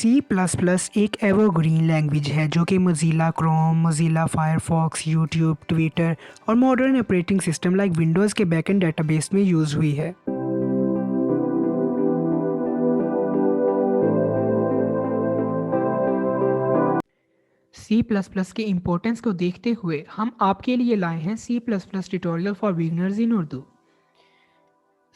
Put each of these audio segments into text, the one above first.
सी plus plus एक evergreen language है जो कि Mozilla Chrome, Mozilla Firefox, YouTube, Twitter और modern operating system like Windows के बैकएंड डेटाबेस में यूज़ हुई है। सी प्लस प्लस की इम्पोर्टेंस को देखते हुए हम आपके लिए लाए हैं C plus plus tutorial for beginners in Urdu.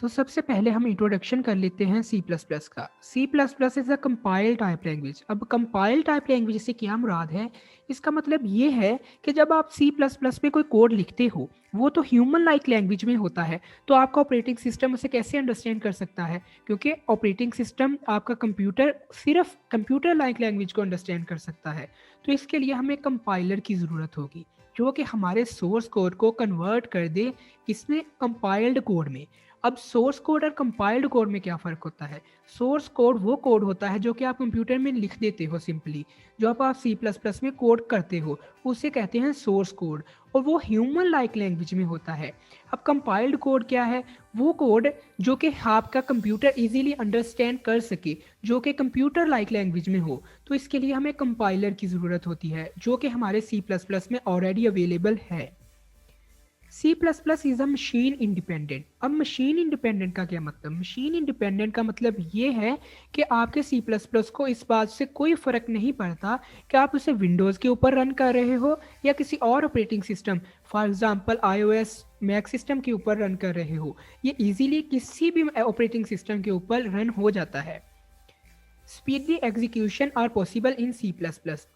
सबसे पहले हम इंट्रोडक्शन कर लेते हैं सी प्लस प्लस का। C plus plus is a compile type language. अब कंपाइल टाइप लैंग्वेज से क्या मुराद है? इसका मतलब ये है कि जब आप सी प्लस प्लस में कोई कोड लिखते हो, वो तो ह्यूमन लाइक लैंग्वेज में होता है, तो आपका ऑपरेटिंग सिस्टम उसे कैसे अंडरस्टैंड कर सकता है? क्योंकि ऑपरेटिंग सिस्टम आपका कंप्यूटर सिर्फ कंप्यूटर लाइक लैंग्वेज को अंडरस्टैंड कर सकता है। तो इसके लिए हमें कंपाइलर की ज़रूरत होगी, जो कि हमारे सोर्स कोड को कन्वर्ट कर दे किसमें, कंपाइल्ड कोड में। अब सोर्स कोड और कंपाइल्ड कोड में क्या फ़र्क होता है? सोर्स कोड वो कोड होता है जो कि आप कंप्यूटर में लिख देते हो सिंपली, जो आप सी प्लस प्लस में कोड करते हो, उसे कहते हैं सोर्स कोड, और वो ह्यूमन लाइक लैंग्वेज में होता है। अब कंपाइल्ड कोड क्या है? वो कोड जो कि आपका कंप्यूटर इजीली अंडरस्टैंड कर सके, जो कि कंप्यूटर लाइक लैंग्वेज में हो। तो इसके लिए हमें कंपाइलर की ज़रूरत होती है, जो कि हमारे सी प्लस प्लस में ऑलरेडी अवेलेबल है। C plus plus is a machine independent. अब मशीन इंडिपेंडेंट का क्या मतलब? मशीन इंडिपेंडेंट का मतलब ये है कि आपके सी प्लस प्लस को इस बात से कोई फ़र्क नहीं पड़ता कि आप उसे विंडोज़ के ऊपर रन कर रहे हो या किसी और operating system, for example iOS Mac system के ऊपर रन कर रहे हो। ये इजीली किसी भी ऑपरेटिंग सिस्टम के ऊपर रन हो जाता है। Speedy execution are possible in C plus plus.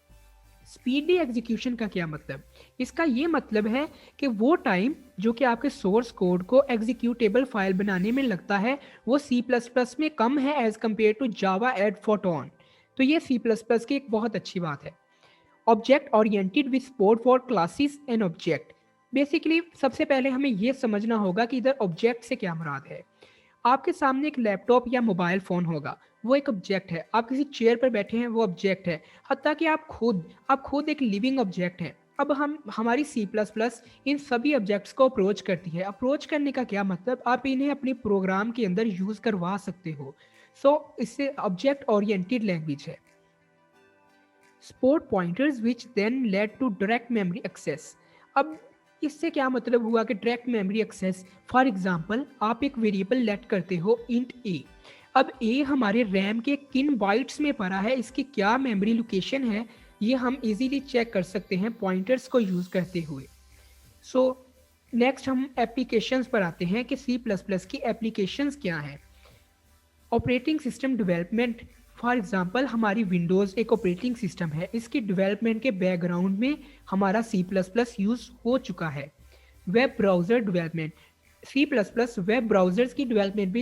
Speedy execution का क्या मतलब? इसका ये मतलब है कि वो टाइम जो कि आपके सोर्स कोड को एग्जीक्यूटेबल फाइल बनाने में लगता है, वो सी प्लस प्लस में कम है as compared to Java and Python. तो ये सी प्लस प्लस की एक बहुत अच्छी बात है। Object oriented with support for classes and object. Basically सबसे पहले हमें यह समझना होगा कि इधर ऑब्जेक्ट से क्या मुराद है। आपके सामने एक लैपटॉप या मोबाइल फ़ोन होगा, वो एक ऑब्जेक्ट है। आप किसी चेयर पर बैठे हैं, वो ऑब्जेक्ट है। हत्ता कि आप खुद एक लिविंग ऑब्जेक्ट हैं। अब हम हमारी सी प्लस प्लस इन सभी ऑब्जेक्ट्स को अप्रोच करती है। अप्रोच करने का क्या मतलब? आप इन्हें अपने प्रोग्राम के अंदर यूज़ करवा सकते हो। इससे ऑब्जेक्ट ओरिएंटेड लैंग्वेज है। Support pointers which then lead to direct memory access. अब इससे क्या मतलब हुआ कि direct memory access? For example आप एक वेरिएबल लेट करते हो इंट ए। अब ए हमारे रैम के किन बाइट्स में पड़ा है, इसकी क्या मेमोरी लोकेशन है, ये हम इजीली चेक कर सकते हैं पॉइंटर्स को यूज़ करते हुए। सो नेक्स्ट हम एप्लीकेशंस पर आते हैं कि सी प्लस प्लस की एप्लीकेशंस क्या हैं। Operating system development. For example हमारी विंडोज़ एक ऑपरेटिंग सिस्टम है, इसकी डेवलपमेंट के बैकग्राउंड में हमारा सी प्लस प्लस यूज़ हो चुका है। Web browser development. C plus plus web browsers की डेवलपमेंट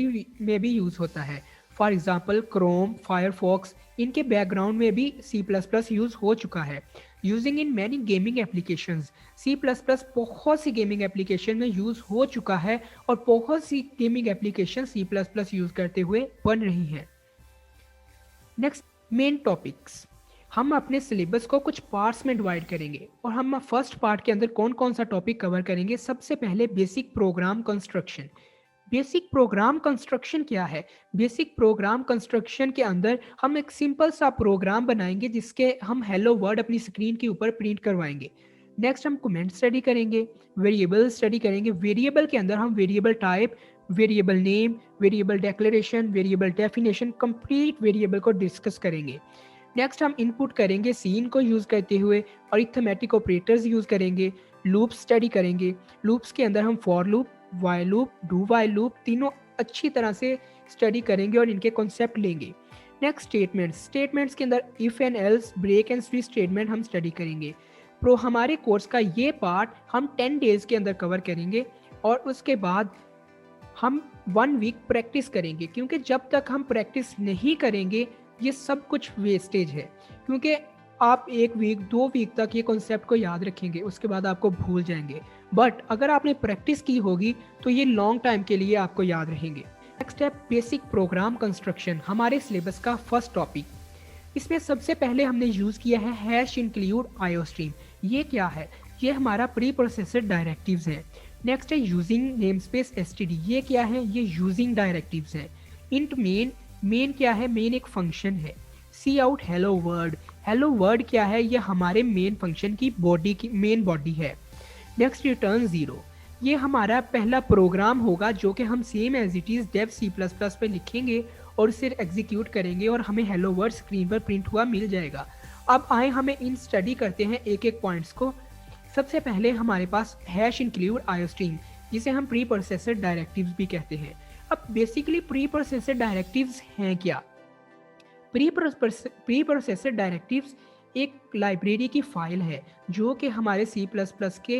में भी यूज़ होता है। फॉर एग्जांपल क्रोम, फायरफॉक्स, इनके बैकग्राउंड में भी सी प्लस प्लस यूज़ हो चुका है। Using in many gaming applications. C plus plus बहुत सी गेमिंग एप्लीकेशन में यूज़ हो चुका है और बहुत सी gaming application C plus plus use करते हुए बन रही हैं। Next, main topics. हम अपने सिलेबस को कुछ पार्ट्स में डिवाइड करेंगे और हम फर्स्ट पार्ट के अंदर कौन कौन सा टॉपिक कवर करेंगे। सबसे पहले basic programme construction. Basic programme construction क्या है? बेसिक प्रोग्राम कंस्ट्रक्शन के अंदर हम एक सिंपल सा प्रोग्राम बनाएंगे जिसके हम हेलो वर्ड अपनी स्क्रीन के ऊपर प्रिंट करवाएंगे। नेक्स्ट हम कमेंट स्टडी करेंगे, वेरिएबल स्टडी करेंगे। वेरिएबल के अंदर हम variable type, variable name, variable declaration, variable definition, complete variable को डिस्कस करेंगे। नेक्स्ट हम इनपुट करेंगे सीन को यूज़ करते हुए, और अरिथमेटिक ऑपरेटर्स यूज़ करेंगे। लूप स्टडी करेंगे। लूप्स के अंदर हम for loop, while loop, do while loop तीनों अच्छी तरह से स्टडी करेंगे और इनके कॉन्सेप्ट लेंगे। नेक्स्ट स्टेटमेंट्स के अंदर if and else, break and switch statement हम स्टडी करेंगे। हमारे कोर्स का ये पार्ट हम 10 डेज़ के अंदर कवर करेंगे और उसके बाद हम 1 वीक प्रैक्टिस करेंगे, क्योंकि जब तक हम प्रैक्टिस नहीं करेंगे ये सब कुछ वेस्टेज है। क्योंकि आप 1 वीक 2 वीक तक ये कॉन्सेप्ट को याद रखेंगे, उसके बाद आपको भूल जाएंगे। बट अगर आपने प्रैक्टिस की होगी तो ये लॉन्ग टाइम के लिए आपको याद रहेंगे। नेक्स्ट है बेसिक प्रोग्राम कंस्ट्रक्शन, हमारे सिलेबस का फर्स्ट टॉपिक। इसमें सबसे पहले हमने यूज़ किया है हैश इंक्लूड आईओस्ट्रीम। ये क्या है? ये हमारा प्री प्रोसेसर डायरेक्टिव्स है। नेक्स्ट है यूजिंग नेमस्पेस एसटीडी। ये क्या है? ये यूजिंग डायरेक्टिव्स हैं। इंट मेन क्या है? मेन एक फंक्शन है। Cout hello world. Hello world क्या है, ये हमारे मेन फंक्शन की मेन बॉडी है। नेक्स्ट रिटर्न 0, ये हमारा पहला प्रोग्राम होगा जो कि हम same as it is Dev C plus plus पे लिखेंगे और उसे एग्जीक्यूट करेंगे और हमें हेलो वर्ड स्क्रीन पर प्रिंट हुआ मिल जाएगा। अब आए हमें इन स्टडी करते हैं एक एक पॉइंट्स को। सबसे पहले हमारे पास हैश इंक्लूड आयोस्ट्रीम, जिसे हम प्री प्रोसेसर डायरेक्टिव्स भी कहते हैं। अब बेसिकली प्री प्रोसेसर डायरेक्टिव्स हैं क्या? प्री प्रोसेसर डायरेक्टिव्स एक लाइब्रेरी की फाइल है जो कि हमारे सी प्लस प्लस के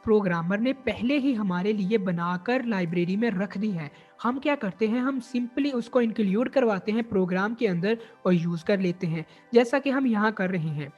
प्रोग्रामर ने पहले ही हमारे लिए बनाकर लाइब्रेरी में रख दी है। हम क्या करते हैं, हम सिंपली उसको इंक्लूड करवाते हैं प्रोग्राम के अंदर और यूज़ कर लेते हैं, जैसा कि हम यहाँ कर रहे हैं।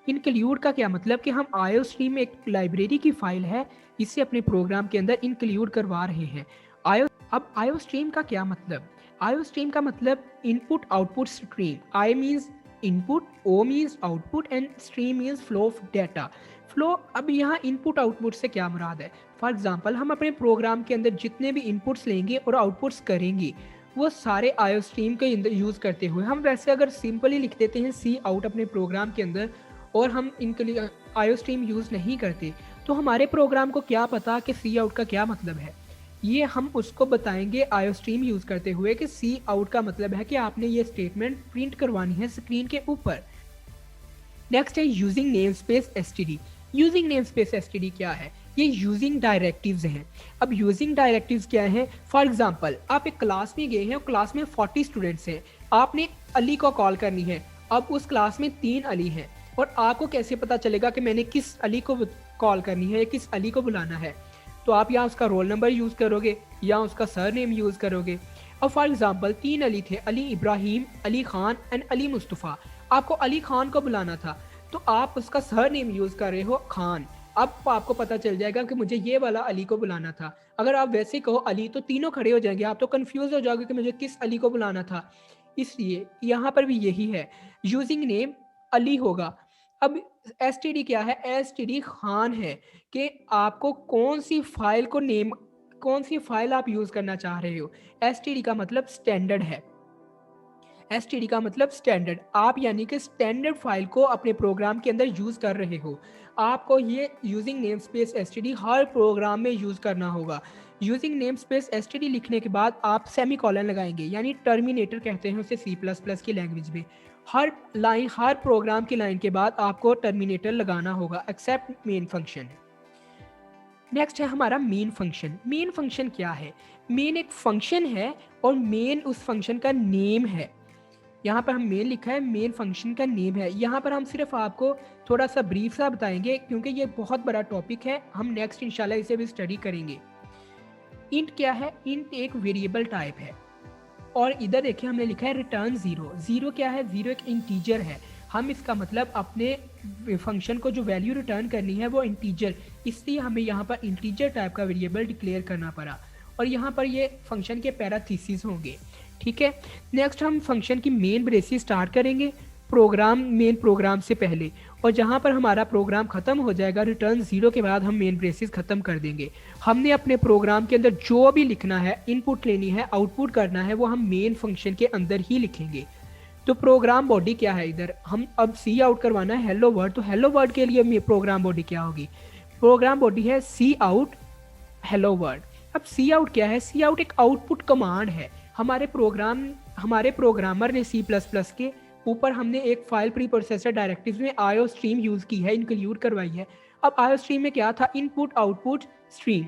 इंक्लूड का क्या मतलब कि हम आयोस्ट्रीम एक लाइब्रेरी की फाइल है, इसे अपने प्रोग्राम के अंदर इंक्लूड करवा रहे हैं। अब आयोस्ट्रीम का क्या मतलब? आयोस्ट्रीम का मतलब input output stream. I means input, O means output and stream means flow of data. Flow, अब यहाँ इनपुट आउटपुट से क्या मुराद है? फॉर एग्जांपल हम अपने प्रोग्राम के अंदर जितने भी इनपुट्स लेंगे और आउटपुट्स करेंगे वो सारे आयोस्ट्रीम के अंदर यूज़ करते हुए, हम वैसे अगर सिंपली लिख देते हैं सी आउट अपने प्रोग्राम के अंदर और हम इनके लिए आयोस्ट्रीम यूज़ नहीं करते, तो हमारे प्रोग्राम को क्या पता कि सी आउट का क्या मतलब है। ये हम उसको बताएंगे आयोस्ट्रीम यूज़ करते हुए कि सी आउट का मतलब है कि आपने ये स्टेटमेंट प्रिंट करवानी है स्क्रीन के ऊपर। नेक्स्ट है using name space STD. Using name space STD क्या है? ये यूजिंग डायरेक्टिव्स हैं। अब यूजिंग डायरेक्टिव्स क्या हैं? फॉर एग्जांपल आप एक क्लास में गए हैं और क्लास में 40 स्टूडेंट्स हैं, आपने अली को कॉल करनी है। अब उस क्लास में 3 अली हैं और आपको कैसे पता चलेगा कि मैंने किस अली को कॉल करनी है, किस अली को बुलाना है? तो आप या उसका रोल नंबर यूज़ करोगे या उसका सर नेम यूज़ करोगे। अब फॉर एग्जांपल 3 अली थे, अली इब्राहिम, अली खान एंड अली मुस्तफ़ा। आपको अली खान को बुलाना था तो आप उसका सर नेम यूज़ कर रहे हो खान। अब आपको पता चल जाएगा कि मुझे ये वाला अली को बुलाना था। अगर आप वैसे कहो अली तो तीनों खड़े हो जाएंगे, आप तो कंफ्यूज हो जाओगे कि मुझे किस अली को बुलाना था। इसलिए यहाँ पर भी यही है, यूजिंग नेम अली होगा। अब एस टी डी क्या है? एस टी डी खान है कि आपको कौन सी फाइल को नेम, कौन सी फाइल आप यूज़ करना चाह रहे हो। एस टी डी का मतलब स्टैंडर्ड है। एस टी डी का मतलब स्टैंडर्ड, आप यानी कि स्टैंडर्ड फाइल को अपने प्रोग्राम के अंदर यूज़ कर रहे हो। आपको ये using name space S T D हर प्रोग्राम में यूज़ करना होगा। Using name space S T D लिखने के बाद आप सेमी कॉलन लगाएंगे, यानी टर्मिनेटर कहते हैं उसे सी प्लस प्लस की लैंग्वेज में। हर लाइन, हर प्रोग्राम की लाइन के बाद आपको टर्मिनेटर लगाना होगा एक्सेप्ट मेन फंक्शन। नेक्स्ट है हमारा मेन फंक्शन। मेन फंक्शन क्या है? मेन एक फंक्शन है और मेन उस फंक्शन का नेम है। यहाँ पर हम मेन लिखा है, मेन फंक्शन का नेम है। यहाँ पर हम सिर्फ आपको थोड़ा सा ब्रीफ सा बताएंगे क्योंकि ये बहुत बड़ा टॉपिक है, हम नेक्स्ट इंशाल्लाह इसे भी स्टडी करेंगे। इंट क्या है? इंट एक वेरिएबल टाइप है और इधर देखिए हमने लिखा है रिटर्न 0। 0 क्या है? 0 एक इंटीजर है। हम इसका मतलब अपने फंक्शन को जो वैल्यू रिटर्न करनी है वो इंटीजर, इसलिए हमें यहाँ पर इंटीजर टाइप का वेरिएबल डिक्लेयर करना पड़ा और यहाँ पर ये फंक्शन के पैराथीसिस होंगे। ठीक है, नेक्स्ट हम फंक्शन की मेन ब्रेसिस स्टार्ट करेंगे मेन प्रोग्राम से पहले, और जहाँ पर हमारा प्रोग्राम ख़त्म हो जाएगा रिटर्न 0 के बाद हम मेन ब्रेसिस ख़त्म कर देंगे। हमने अपने प्रोग्राम के अंदर जो भी लिखना है, इनपुट लेनी है, आउटपुट करना है, वो हम मेन फंक्शन के अंदर ही लिखेंगे। तो प्रोग्राम बॉडी क्या है? इधर हम अब सी आउट करवाना है हेलो वर्ड, तो हेलो वर्ड के लिए प्रोग्राम बॉडी क्या होगी? प्रोग्राम बॉडी है सी आउट हेलो वर्ड। अब सी आउट क्या है? सी आउट एक आउटपुट कमांड है। हमारे प्रोग्रामर ने सी प्लस प्लस के ऊपर हमने एक फाइल प्री प्रोसेसर डायरेक्टिव्स में आयो स्ट्रीम यूज़ की है, इंक्लूड करवाई है। अब आयो स्ट्रीम में क्या था? Input output stream.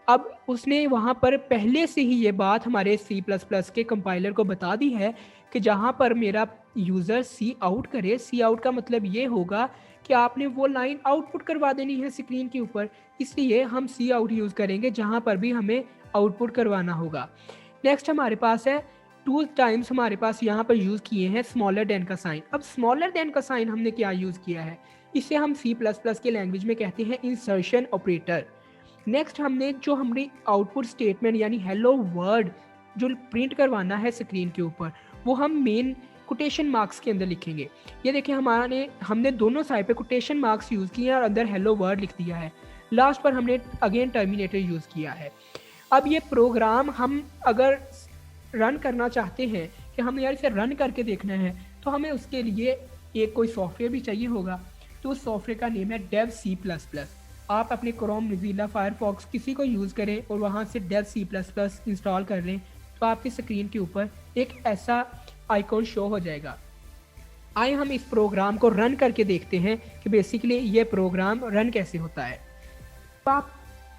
अब उसने वहाँ पर पहले से ही ये बात हमारे सी प्लस प्लस के कंपाइलर को बता दी है कि जहाँ पर मेरा यूज़र सी आउट करे, सी आउट का मतलब ये होगा कि आपने वो लाइन आउटपुट करवा देनी है स्क्रीन के ऊपर, इसलिए हम सी आउट यूज़ करेंगे जहाँ पर भी हमें आउटपुट करवाना होगा। नेक्स्ट हमारे पास है 2 टाइम्स हमारे पास यहाँ पर यूज़ किए हैं स्मॉलर देन का साइन। अब स्मॉलर देन का साइन हमने क्या यूज़ किया है? इसे हम सी प्लस प्लस के लैंग्वेज में कहते हैं इंसर्शन ऑपरेटर। नेक्स्ट हमने जो हमारी आउटपुट स्टेटमेंट यानी हेलो वर्ड जो प्रिंट करवाना है स्क्रीन के ऊपर, वो हम मेन कोटेशन मार्क्स के अंदर लिखेंगे। ये देखिए हमने दोनों साइड पे कोटेशन मार्क्स यूज़ किए हैं और अंदर हेलो वर्ड लिख दिया है। लास्ट पर हमने अगेन टर्मिनेटर यूज़ किया है। अब ये प्रोग्राम हम अगर रन करना चाहते हैं कि हम यार इसे रन करके देखना है, तो हमें उसके लिए एक कोई सॉफ्टवेयर भी चाहिए होगा, तो उस सॉफ्टवेयर का नेम है डेव सी प्लस प्लस। आप अपने क्रोम, मोज़िला, फायरफॉक्स किसी को यूज़ करें और वहाँ से Dev C plus plus install कर लें, तो आपकी स्क्रीन के ऊपर एक ऐसा आइकॉन शो हो जाएगा। आइए हम इस प्रोग्राम को रन करके देखते हैं कि बेसिकली ये प्रोग्राम रन कैसे होता है। तो आप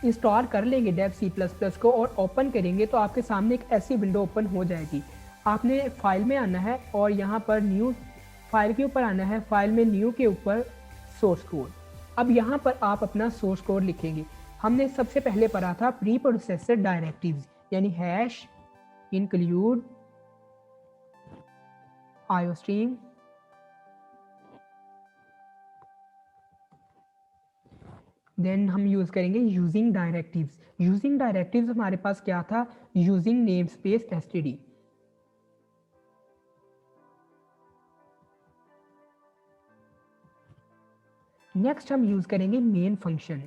इंस्टॉल कर लेंगे डेव सी प्लस प्लस को और ओपन करेंगे तो आपके सामने एक ऐसी विंडो ओपन हो जाएगी। आपने फाइल में आना है और यहाँ पर न्यू फाइल के ऊपर आना है, फाइल में न्यू के ऊपर सोर्स कोड। अब यहाँ पर आप अपना सोर्स कोड लिखेंगे। हमने सबसे पहले पढ़ा था प्री प्रोसेसर डायरेक्टिव्स, यानी हैश इंक्लूड आईओस्ट्रीम देन हम यूज़ करेंगे यूजिंग डायरेक्टिव्स। यूजिंग डायरेक्टिव्स हमारे पास क्या था, using name space STD. Next हम यूज़ करेंगे मेन फंक्शन,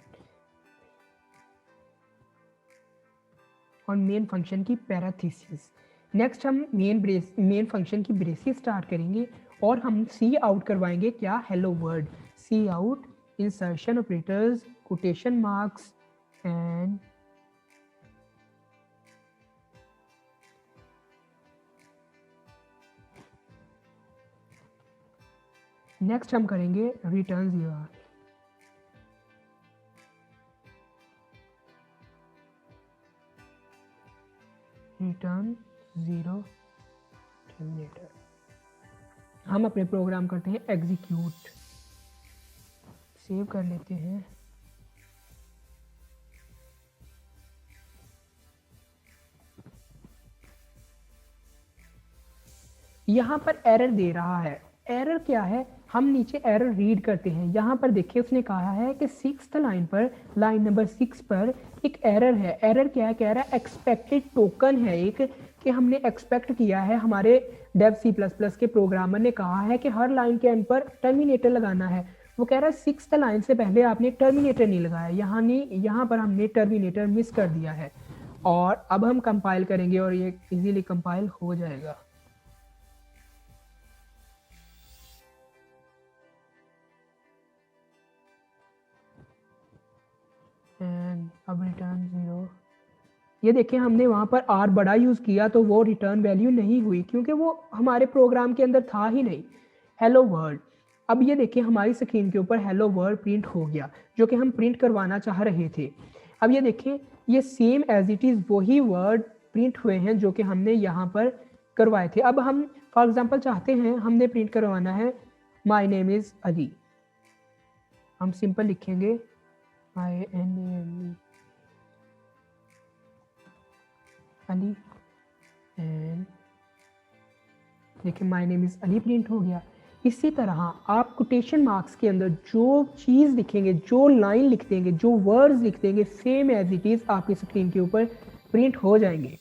और मेन फंक्शन की पैराथीसिस। नेक्स्ट हम मेन फंक्शन की ब्रेसेस स्टार्ट करेंगे और हम सी आउट करवाएंगे क्या, hello world. Cout insertion operators quotation marks and next हम करेंगे रिटर्न 0। Return 0 terminator. हम अपने प्रोग्राम करते हैं एग्जीक्यूट, सेव कर लेते हैं। यहाँ पर एरर दे रहा है। एरर क्या है, हम नीचे एरर रीड करते हैं। यहाँ पर देखिए उसने कहा है कि 6th लाइन पर, लाइन नंबर 6 पर एक एरर है। एरर क्या है, कह रहा है एक्सपेक्टेड टोकन है एक, कि हमने एक्सपेक्ट किया है, हमारे डेव सी प्लस प्लस के प्रोग्रामर ने कहा है कि हर लाइन के एंड पर टर्मिनेटर लगाना है। वो कह रहा है 6th लाइन से पहले आपने टर्मिनेटर नहीं लगाया, यहाँ पर हमने टर्मिनेटर मिस कर दिया है। और अब हम कंपाइल करेंगे और ये इजीली कंपाइल हो जाएगा। एंड अब रिटर्न 0। ये देखिए हमने वहाँ पर आर बड़ा यूज़ किया तो वो रिटर्न वैल्यू नहीं हुई, क्योंकि वो हमारे प्रोग्राम के अंदर था ही नहीं। हेलो वर्ल्ड, अब ये देखिए हमारी स्क्रीन के ऊपर हेलो वर्ल्ड प्रिंट हो गया, जो कि हम प्रिंट करवाना चाह रहे थे। अब ये देखिए ये सेम एज इट इज़ वही वर्ड प्रिंट हुए हैं जो कि हमने यहाँ पर करवाए थे। अब हम फॉर एग्जाम्पल चाहते हैं, हमने प्रिंट करवाना है माई नेम इज़ अली। हम सिंपल लिखेंगे INAME अली एंड देखिए my name is Ali print हो गया। इसी तरह आप कोटेशन मार्क्स के अंदर जो चीज़ लिखेंगे, जो लाइन लिख देंगे, जो वर्ड्स लिख देंगे, सेम एज इट इज़ आपकी स्क्रीन के ऊपर प्रिंट हो जाएंगे।